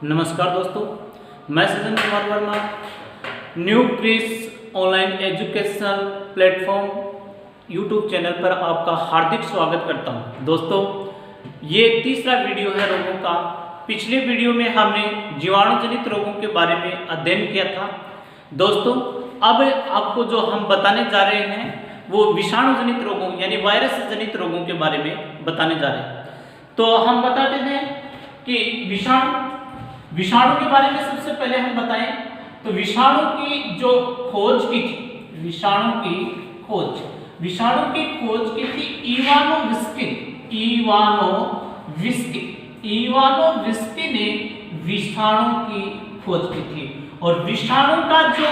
नमस्कार दोस्तों, मैं Sajjan Kumar Verma new Chris online educational platform YouTube channel पर आपका हार्दिक स्वागत करता हूं। दोस्तों, ये तीसरा वीडियो है रोगों का। पिछले वीडियो में हमने जीवाणुजनित रोगों के बारे में अध्ययन किया था। दोस्तों, अब आपको जो हम बताने जा रहे हैं वो विषाणुजनित रोगों यानी वायरस जनित रोगों के बारे में बताने जा रहे हैं। तो हम बताते हैं कि विषाणु के बारे में सबसे पहले हम बताएं तो विषाणु की जो खोज की थी, विषाणु की खोज की थी इवानोविस्की ने विषाणु की खोज की थी। और विषाणु का जो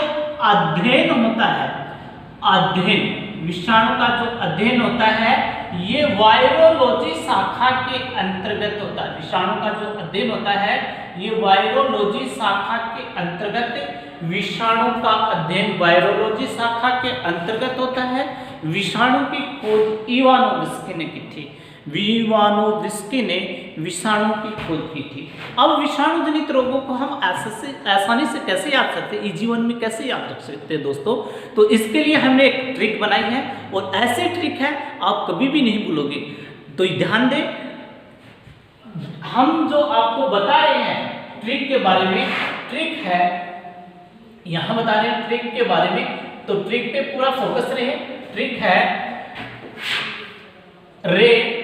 अध्ययन होता है, विषाणु का जो अध्ययन होता है ये वायरोलॉजी शाखा के अंतर्गत होता है। विषाणु का जो अध्ययन होता है ये वायरोलॉजी शाखा के अंतर्गत, विषाणु का अध्ययन वायरोलॉजी शाखा के अंतर्गत होता है। विषाणु की खोज इवानोविस्की ने की थी। इवानोविस्की ने विषाणु की खोज की थी। अब विषाणु जनित रोगों को हम आसानी से कैसे याद सकते हैं, जीवन में कैसे याद रख सकते हैं दोस्तों? तो इसके लिए हमने एक ट्रिक बनाई है और ऐसे ट्रिक है आप कभी भी नहीं भूलोगे। तो ध्यान दें, हम जो आपको बता रहे हैं ट्रिक के बारे में, ट्रिक है यहां बता रहे हैं ट्रिक के बारे में, तो ट्रिक पे पूरा फोकस रहे। ट्रिक है रे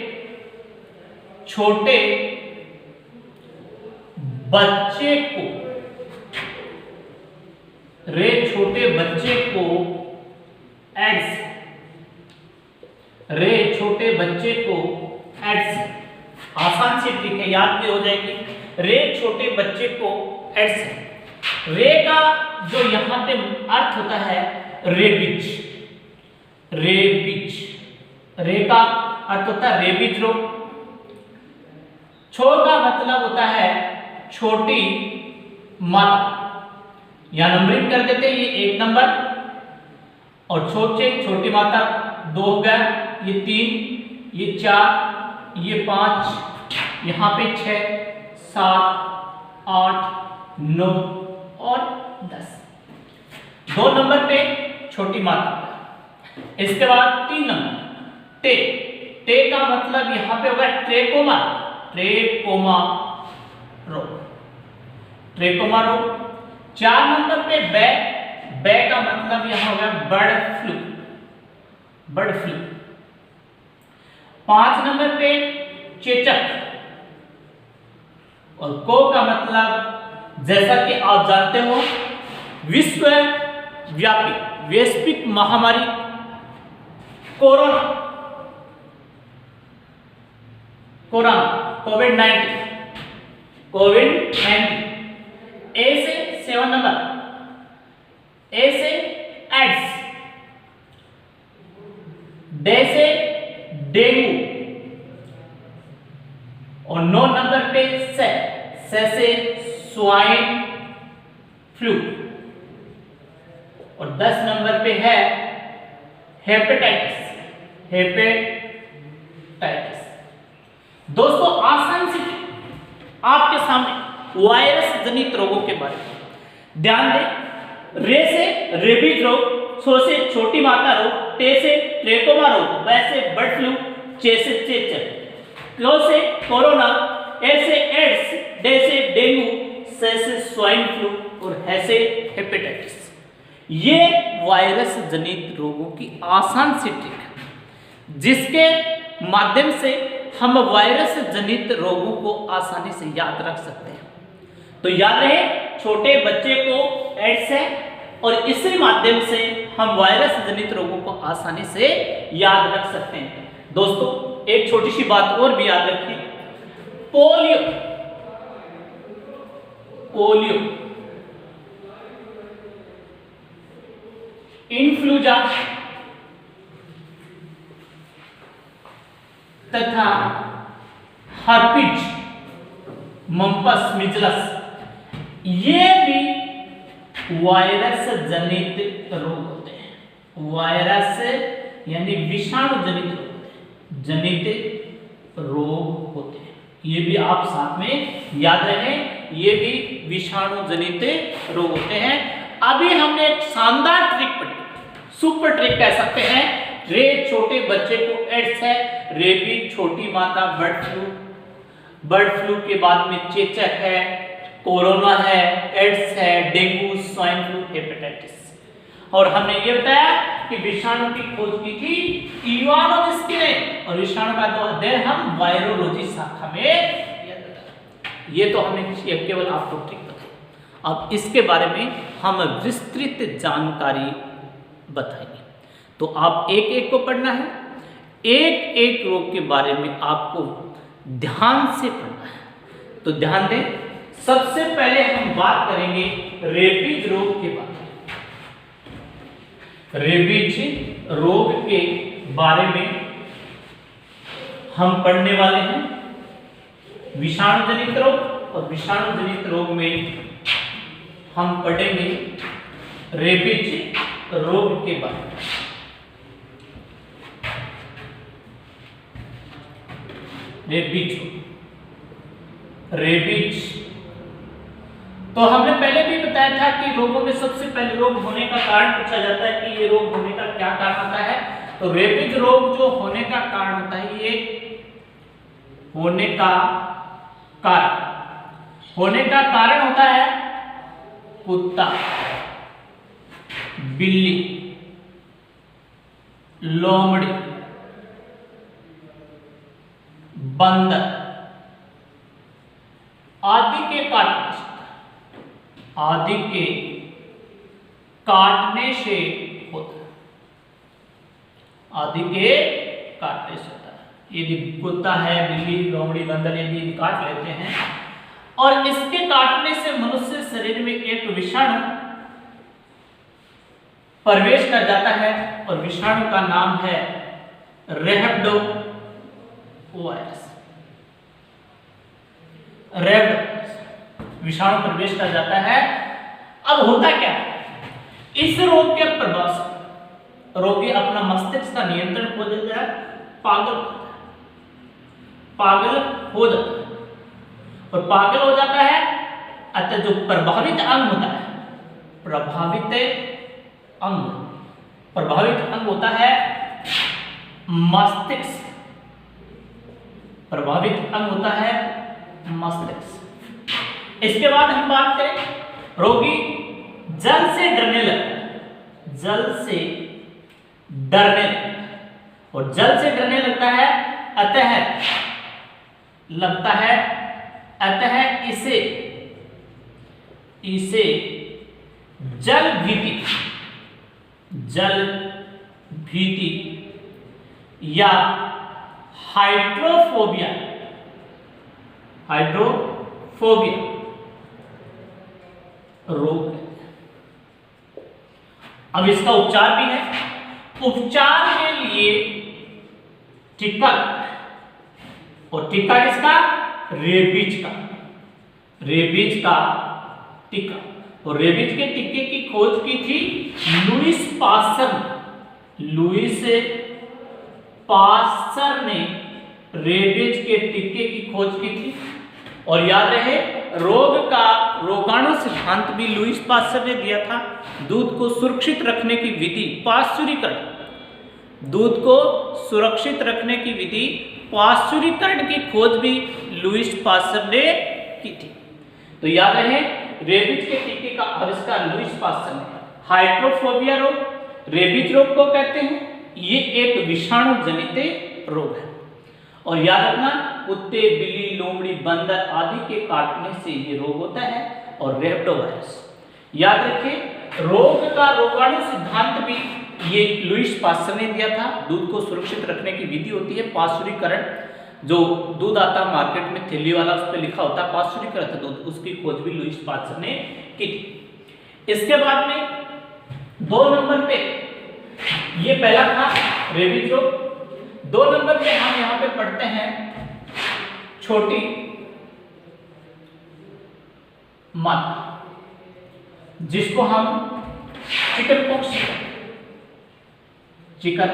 छोटे बच्चे को एड्स, आसान सी ट्रिक है, याद भी हो जाएगी। रे छोटे बच्चे को एड्स। रे का जो यहां पे अर्थ होता है रेबीज। रे का अर्थ होता है रेबीज रोग। छो का मतलब होता है छोटी माता। यहां नंबरिंग कर देते हैं, ये 1 नंबर और छोटी माता 2 हो गया, ये 3, ये 4, ये 5, यहां पे 6, 7, 8, 9 और 10। 2 नंबर पे छोटी माता। इसके बाद 3 नंबर टे का मतलब यहां पे होगा ट्रेकोमा रोग। 4 नंबर पे बै का मतलब यहां होगा बर्ड फ्लू। 5 नंबर पे चेचक। और को का मतलब जैसा कि आप जानते हो विश्वव्यापी वैश्विक महामारी कोरोना कोविड-19। ए से 7 नंबर, ए से एड्स, डे से डेंगू और 9 नंबर पे से स्वाइन फ्लू और 10 नंबर पे है हेपेटाइटिस। दोस्तों, आसान से आपके सामने वायरस जनित रोगों के बारे में ध्यान दें। रे से रेबीज रोग, छो से छोटी माता रोग, टे से ट्रेकोमा रोग, बै से बर्ड फ्लू, चे से चेचक, क्यो से कोरोना, ए से एड्स, डे से डेंगू, से स्वाइन फ्लू और है से हेपेटाइटिस। ये वायरस जनित रोगों की आसान सी ट्रिक है जिसके माध्यम से हम वायरस जनित रोगों को आसानी से याद रख सकते हैं। तो याद रहे, छोटे बच्चे को एड्स है और इसी माध्यम से हम वायरस जनित रोगों को आसानी से याद रख सकते हैं। दोस्तों, एक छोटी सी बात और भी याद रखें, पोलियो इन्फ्लुएंजा तथा हर्पिज मम्पस मिजलस, ये भी वायरस जनित रोग होते हैं। वायरस यानी विषाणु जनित रोग होते हैं। ये भी आप साथ में याद रखें। ये भी विषाणु जनित रोग होते हैं। अभी हमने एक शानदार ट्रिक पढ़ी, सुपर ट्रिक कह सकते हैं। रे छोटे बच्चे को एड्स है, रेबीज छोटी माता बर्ड फ्लू के बाद में चेचक है, कोरोना है, एड्स है, डेंगू, स्वाइन फ्लू, हेपेटाइटिस। और हमने ये बताया कि विषाणु की खोज की थी इवानोव्स्की ने, और विषाणु का तो अध्ययन हम वायरोलॉजी शाखा में किया जाता है। ये तो हमने केवल आपको ट्रिक बताई। अब इसके बारे में हम विस्तृत जानकारी बताएंगे, तो आप एक एक को पढ़ना है। एक एक रोग के बारे में आपको ध्यान से पढ़ना है। तो ध्यान दें, सबसे पहले हम बात करेंगे रेबीज रोग के बारे में। रेबीज रोग के बारे में हम पढ़ने वाले हैं। विषाणु जनित रोग, और विषाणु जनित रोग में हम पढ़ेंगे रेबीज रोग के बारे में। रेबीज तो हमने पहले भी बताया था कि रोगों में सबसे पहले रोग होने का कारण पूछा जाता है कि ये रोग होने का क्या कारण होता है। तो रेबीज रोग जो होने का कारण होता है, ये होने का कारण होता है कुत्ता, बिल्ली, लोमड़ी, बंदर आदि के काटने से होता है। यदि कुत्ता है, बिल्ली, लोमड़ी, बंदर यदि काट लेते हैं और इसके काटने से मनुष्य शरीर में एक विषाणु प्रवेश कर जाता है, और विषाणु का नाम है रेबडो वायरस। विषाणु प्रवेश कर जाता है। अब होता क्या है, इस रोग के प्रभाव से रोगी अपना मस्तिष्क का नियंत्रण खो देता है, पागल हो जाता है। और पागल हो जाता है, अतः जो प्रभावित अंग होता है, प्रभावित अंग होता है मस्तिष्क। प्रभावित अंग होता है मस्तिष्क। इसके बाद हम बात करें, रोगी जल से डरने लगता है, और जल से डरने लगता है, अतः इसे जल भीति या हाइड्रोफोबिया रोग है। अब इसका उपचार भी है। उपचार के लिए टीका, और टीका किसका? रेबीज का टीका। और रेबीज के टीके की खोज की थी लुईस पास्चर ने रेबीज के टीके की खोज की थी। और याद रहे, रोग का रोगाणु सिद्धांत भी लुईस पास्चर ने दिया था। दूध को सुरक्षित रखने की विधि पाश्चुरीकरण की खोज भी लुईस पास्चर ने की थी। तो याद रहे, रेबीज के टीके का आविष्कार लुईस पास्चर ने। हाइड्रोफोबिया रोग रेबीज रोग को कहते हैं। ये एक विषाणु जनित रोग है। और याद रखना, कुत्ते, बिल्ली, लोमड़ी, बंदर आदि के काटने से ये रोग होता है। और रेबडो वायरस, याद रखिए, रोग का रोगाणु सिद्धांत भी ये लुईस पास्चर ने दिया था। दूध को सुरक्षित रखने की विधि होती है पाश्चुरीकरण। जो दूध आता है मार्केट में थैली वाला, उस पर लिखा होता है पाश्चुरीकृत दूध, उसकी खोज भी लुईस पास्चर ने की थी। इसके बाद में 2 नंबर पे, ये पहला था रेबीज रोग। 2 नंबर पे हम यहाँ पे पढ़ते हैं छोटी माता, जिसको हम चिकन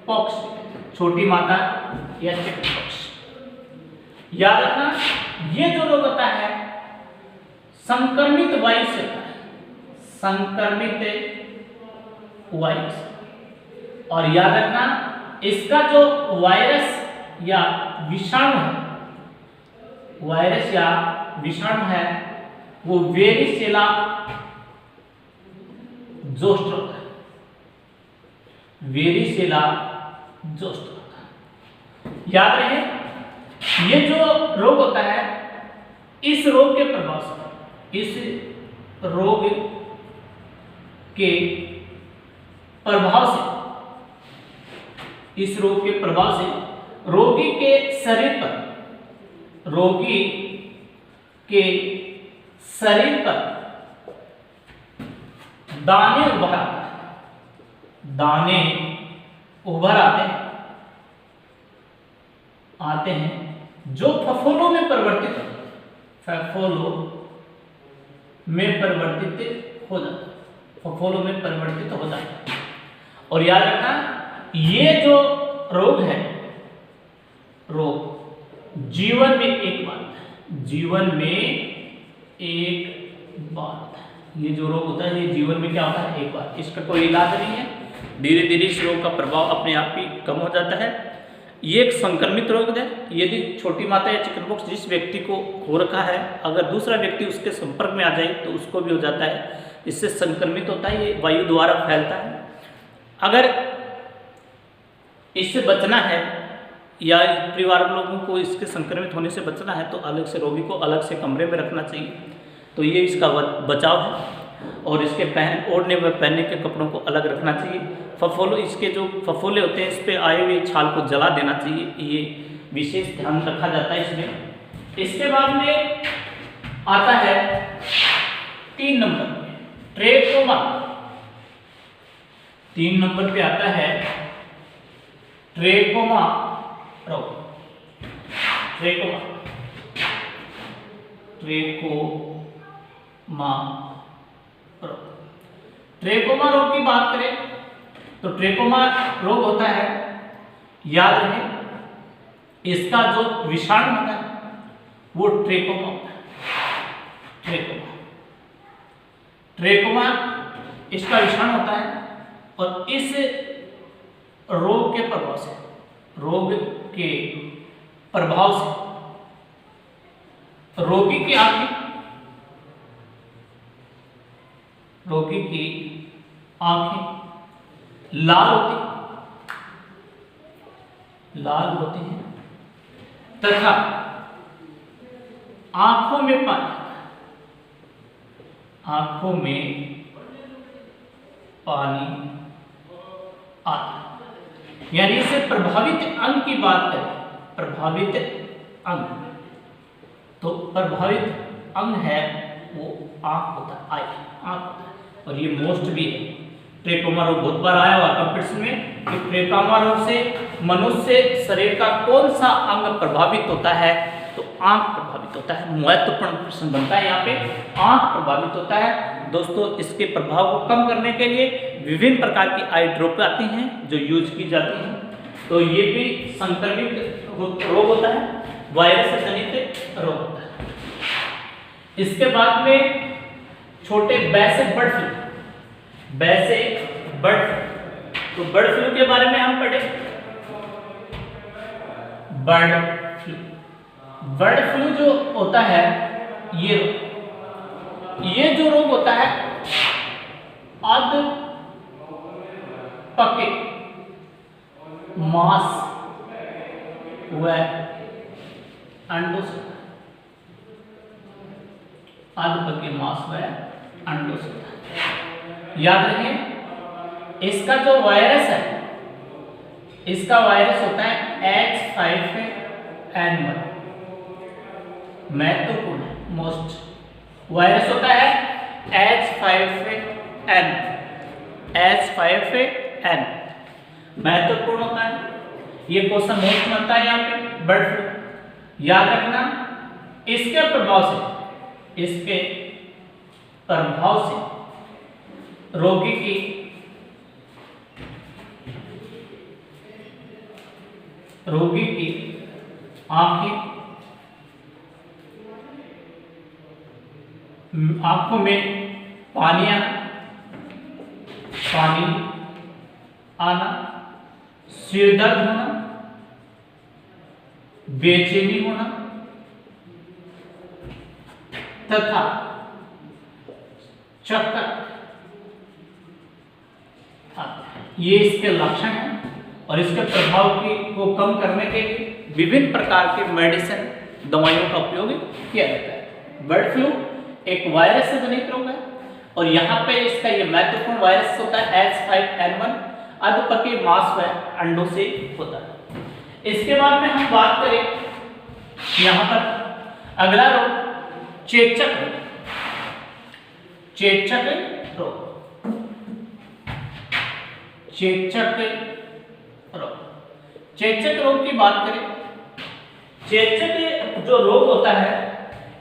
पॉक्स, छोटी माता या चिकन पॉक्स। याद रखना, ये जो रोग होता है संक्रमित वायु से होता है, संक्रमित वायु से। और याद रखना इसका जो वायरस या विषाणु है, वायरस या विषाणु है वो वेरिसेला जोस्टर होता है, वेरिसेला जोस्टर होता है। याद रहे ये जो रोग होता है, इस रोग के प्रभाव से, इस रोग के प्रभाव से, इस रोग के प्रभाव से रोगी के शरीर पर, रोगी के शरीर पर दाने उभर आते हैं, दाने उभर आते हैं जो फफोलों में परिवर्तित होते हैं, फफोलों में परिवर्तित हो जाता है, फफोलों में परिवर्तित हो जाता है। और याद रखना ये जो रोग है, रोग जीवन में एक बार, जीवन में एक बार, ये जो रोग होता है ये जीवन में क्या होता है, एक बार। इसका कोई इलाज नहीं है, धीरे धीरे इस रोग का प्रभाव अपने आप ही कम हो जाता है। ये एक संक्रमित रोग है। यदि छोटी माता या चिकनपॉक्स जिस व्यक्ति को हो रखा है, अगर दूसरा व्यक्ति उसके संपर्क में आ जाए तो उसको भी हो जाता है। इससे संक्रमित होता है, ये वायु द्वारा फैलता है। अगर इससे बचना है या परिवार लोगों को इसके संक्रमित होने से बचना है तो अलग से रोगी को अलग से कमरे में रखना चाहिए। तो ये इसका बचाव है। और इसके ओढ़ने व पहनने के कपड़ों को अलग रखना चाहिए। फफोले, इसके जो फफोले होते हैं इस पे आए हुए छाल को जला देना चाहिए, ये विशेष ध्यान रखा जाता है इसमें। इसके बाद में आता है 3 नंबर में ट्रेकोमा। 3 नंबर पे आता है ट्रेकोमा रोग। ट्रेकोमा रोग, ट्रेकोमा रोग की बात करें तो ट्रेकोमा रोग होता है, याद रहे इसका जो विषाणु होता है वो ट्रेकोमा होता है। ट्रेकोमा इसका विषाणु होता है। और इस रोग के प्रभाव से, रोग के प्रभाव से रोगी की आंखें, रोगी की आंखें लाल होती हैं तथा आंखों में पानी, आंखों में पानी आता। यानी से प्रभावित अंग की बात करें, प्रभावित अंग, तो प्रभावित अंग है वो आंख होता है, आंख होता है। और ये मोस्ट भी है। ट्रेकोमा रोग बहुत बार आया हुआ कंपटीशन में कि ट्रेकोमा रोग से मनुष्य शरीर का कौन सा अंग प्रभावित होता है, तो आंख प्रभावित होता है। महत्वपूर्ण प्रश्न बनता है यहाँ पे, आंख प्रभावित होता है। दोस्तों इसके प्रभाव को कम करने के लिए विभिन्न प्रकार की आई ड्रॉप आती हैं जो यूज की जाती हैं। तो ये भी संक्रमित रोग होता है, वायरस जनित रोग होता है। इसके बाद में छोटे बैसे बर्ड फ्लू, बैसे बर्ड फ्लू। तो बर्ड फ्लू के बारे में हम पढ़े, बर्ड फ्लू जो होता है ये जो रोग होता है अध पके मांस व अंडों से, अध पके मांस व अंडों से। याद रखें इसका जो वायरस है, इसका वायरस होता है H5N1। महत्वपूर्ण है, मोस्ट वायरस होता है H5N, महत्वपूर्ण होता है। ये क्वेश्चन मोस्ट बनता है यहाँ पे बर्ड फ्लू। याद रखना इसके प्रभाव से रोगी की आंखें आंखों में पानी आना, सिर दर्द होना, बेचैनी होना तथा चक्कर, ये इसके लक्षण हैं। और इसके प्रभाव को कम करने के लिए विभिन्न प्रकार के मेडिसिन दवाइयों का उपयोग किया जाता है। बर्ड फ्लू एक वायरस से जनित रोग है और यहाँ पे इसका ये महत्वपूर्ण वायरस होता है H5N1, अधपके मांस व अंडों से होता है। इसके बाद में हम बात करें यहाँ पर अगला रोग चेचक रोग। चेचक रोग की बात करें, चेचक जो रोग होता है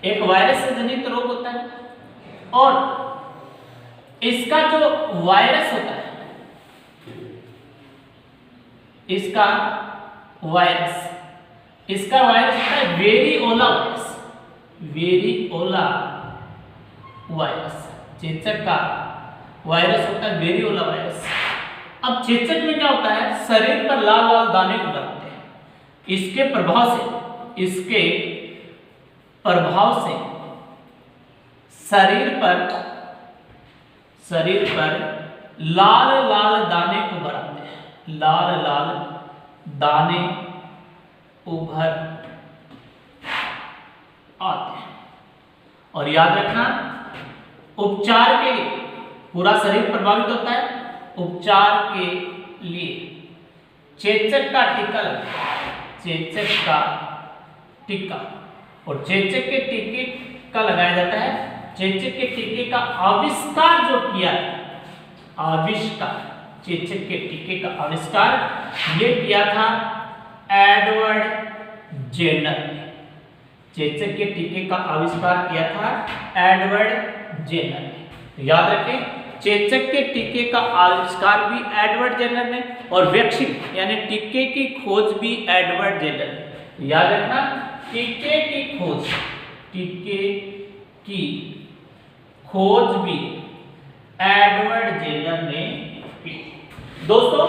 एक वायरस से जनित रोग होता है और इसका जो वायरस होता है, इसका वायरस होता है वेरिओला वायरस। चेचक का वायरस होता है वेरिओला वायरस। अब चेचक में क्या होता है, शरीर पर लाल लाल दाने उभरते हैं। इसके प्रभाव से शरीर पर लाल लाल दाने उभर आते हैं, लाल लाल दाने उभर आते हैं। और याद रखना, उपचार के लिए पूरा शरीर प्रभावित होता है। उपचार के लिए चेचक का टीका लगता है, चेचक का टीका। और चेचक के टीके का लगाया जाता है। चेचक के टीके का आविष्कार जो किया है, चेचक के टीके का आविष्कार ये किया था एडवर्ड जेनर ने। चेचक के टीके का आविष्कार किया था एडवर्ड जेनर ने। याद रखें, चेचक के टीके का आविष्कार भी एडवर्ड जेनर ने और वैक्सीन यानी टीके की खोज भी एडवर्ड जेनर ने। याद रखना, टीके की खोज भी एडवर्ड जेनर ने की। दोस्तों,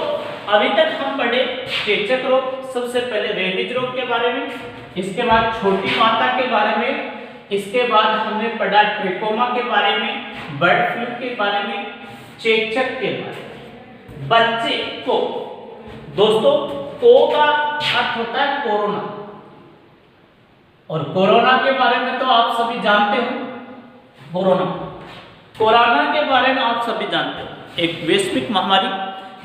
अभी तक हम पढ़े चेचक रोग, सबसे पहले रेबीज रोग के बारे में, इसके बाद छोटी माता के बारे में, इसके बाद हमने पढ़ा ट्रिकोमा के बारे में, बर्ड फ्लू के बारे में, चेचक के बारे में। बच्चे को, दोस्तों को का अर्थ होता है कोरोना, और कोरोना के बारे में तो आप सभी जानते हो। कोरोना के बारे में आप सभी जानते हो, एक वैश्विक महामारी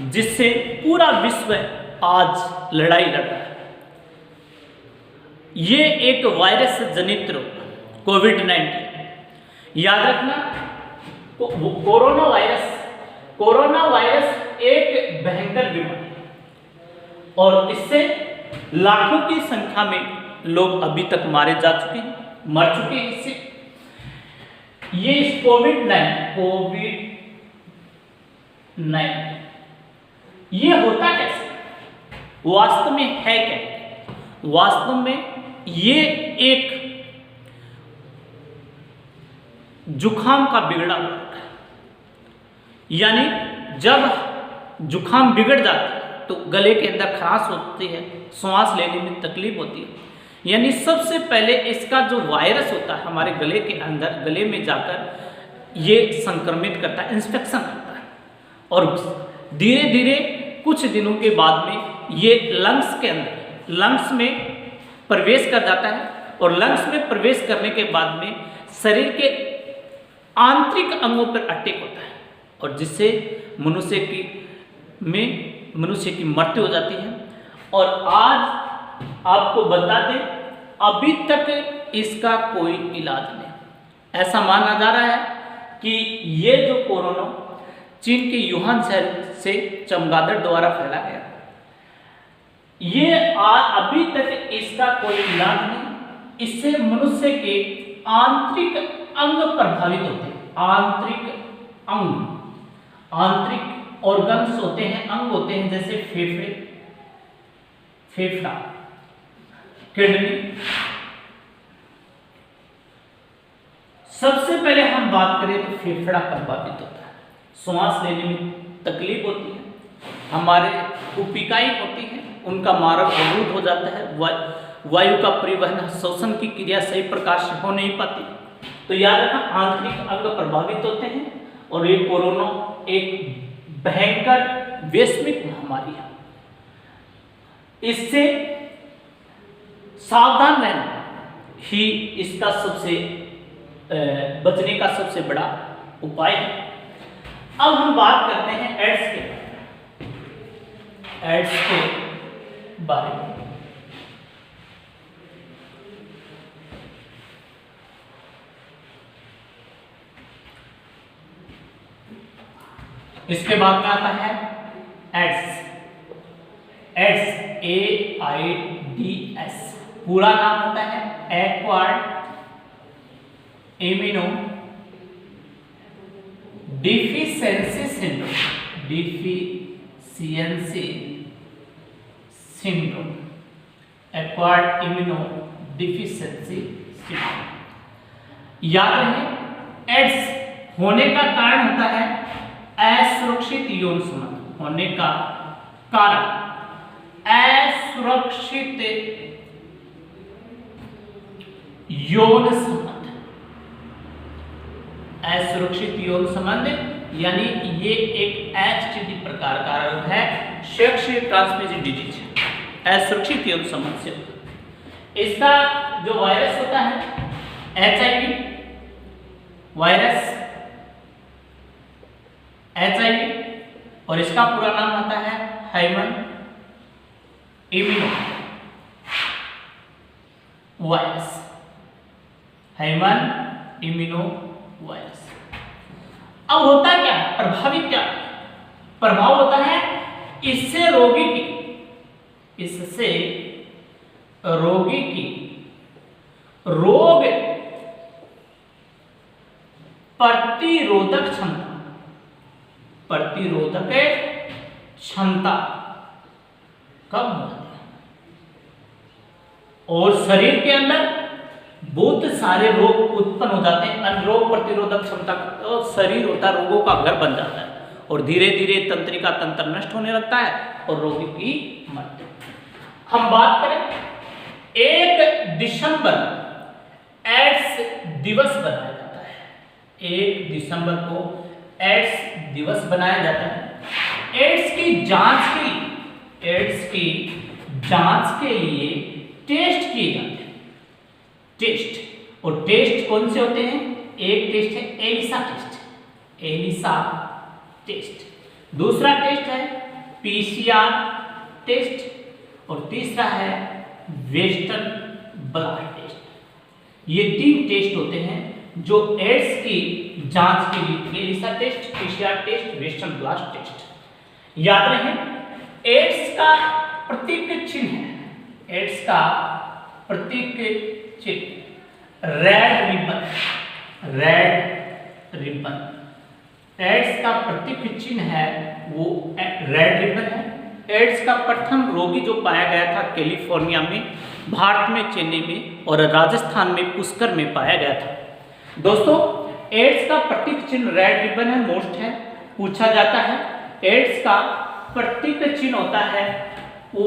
जिससे पूरा विश्व आज लड़ाई लड़ रहा है। ये एक वायरस जनित रोग कोविड-19। याद रखना, कोरोना वायरस एक भयंकर बीमारी है और इससे लाखों की संख्या में लोग अभी तक मर चुके हैं इससे। ये कोविड-19 ये होता कैसे, वास्तव में है क्या? वास्तव में ये एक जुखाम का बिगड़ा हुआ है। यानी जब जुखाम बिगड़ जाता है तो गले के अंदर खराश होती है, सांस लेने में तकलीफ होती है। यानी सबसे पहले इसका जो वायरस होता है हमारे गले के अंदर, गले में जाकर ये संक्रमित करता है, इंफेक्शन करता है और धीरे धीरे कुछ दिनों के बाद में ये लंग्स में प्रवेश कर जाता है और लंग्स में प्रवेश करने के बाद में शरीर के आंतरिक अंगों पर अटैक होता है और जिससे मनुष्य की मृत्यु हो जाती है। और आज आपको बता दें, अभी तक इसका कोई इलाज नहीं। ऐसा माना जा रहा है कि ये जो कोरोना चीन के यूहान शहर से चमगादड़ द्वारा फैला गया, ये अभी तक इसका कोई इलाज नहीं। इससे मनुष्य के आंतरिक अंग प्रभावित होते हैं। आंतरिक ऑर्गन्स होते हैं, अंग होते हैं, जैसे फेफड़ा, किडनी, सबसे पहले हम बात करें तो फेफड़ा प्रभावित होता है, श्वास लेने में तकलीफ होती है, हमारे उपिकाएं होती हैं उनका मार्ग अवरुद्ध हो जाता है, वायु का परिवहन शोषण की क्रिया सही प्रकार से हो नहीं पाती। तो याद रखना आंतरिक अंग प्रभावित होते हैं और ये कोरोना एक भयंकर वैश्विक महामारी है। इससे सावधान रहना ही इसका सबसे बचने का सबसे बड़ा उपाय है। अब हम बात करते हैं एड्स के बारे में। इसके बाद में आता है एड्स, AIDS, पूरा नाम होता है acquired immuno deficiency syndrome, acquired immuno deficiency syndrome. याद रहे एड्स होने का कारण होता है असुरक्षित यौन संबंध, होने का कारण असुरक्षित यौन संबंध, असुरक्षित यौन संबंध यानी ये एक एचटीडी प्रकार का रोग है, सेक्सुअली ट्रांसमिटेड डिजीज है, असुरक्षित यौन संबंध से। इसका जो वायरस होता है HIV वायरस, HIV, और इसका पूरा नाम होता है human immuno virus, human immuno virus. अब होता क्या है, प्रभावित क्या प्रभाव होता है, इससे रोगी की रोग प्रतिरोधक क्षमता कम हो जाती है और शरीर के अंदर बहुत सारे रोग उत्पन्न हो जाते हैं। रोग प्रतिरोधक क्षमता तो शरीर होता है रोगों का घर बन जाता है और धीरे धीरे तंत्रिका तंत्र नष्ट होने लगता है और रोगी की मृत्यु। हम बात करें 1 दिसंबर एड्स दिवस बनाया जाता है, 1 दिसंबर को एड्स दिवस बनाया जाता है। एड्स की जांच के लिए टेस्ट किए जाते हैं, और टेस्ट कौन से होते हैं, एक टेस्ट है एलिसा टेस्ट, दूसरा टेस्ट है PCR टेस्ट और तीसरा है वेस्टर्न ब्लॉट टेस्ट। ये 3 टेस्ट होते हैं जो एड्स की जांच के लिए, ELISA test, PCR test, western blot test. याद रहे एड्स का प्रतीक चिन्ह है, एड्स का प्रतीक चिन्ह रेड रिबन, एड्स का प्रतीक चिन्ह है वो रेड रिबन है। एड्स का प्रथम रोगी जो पाया गया था कैलिफोर्निया में, भारत में चेन्नई में और राजस्थान में पुष्कर में पाया गया था। दोस्तों एड्स का प्रतीक चिन्ह रेड रिबन है, मोस्ट है, पूछा जाता है। एड्स का प्रतीक चिन्ह होता है वो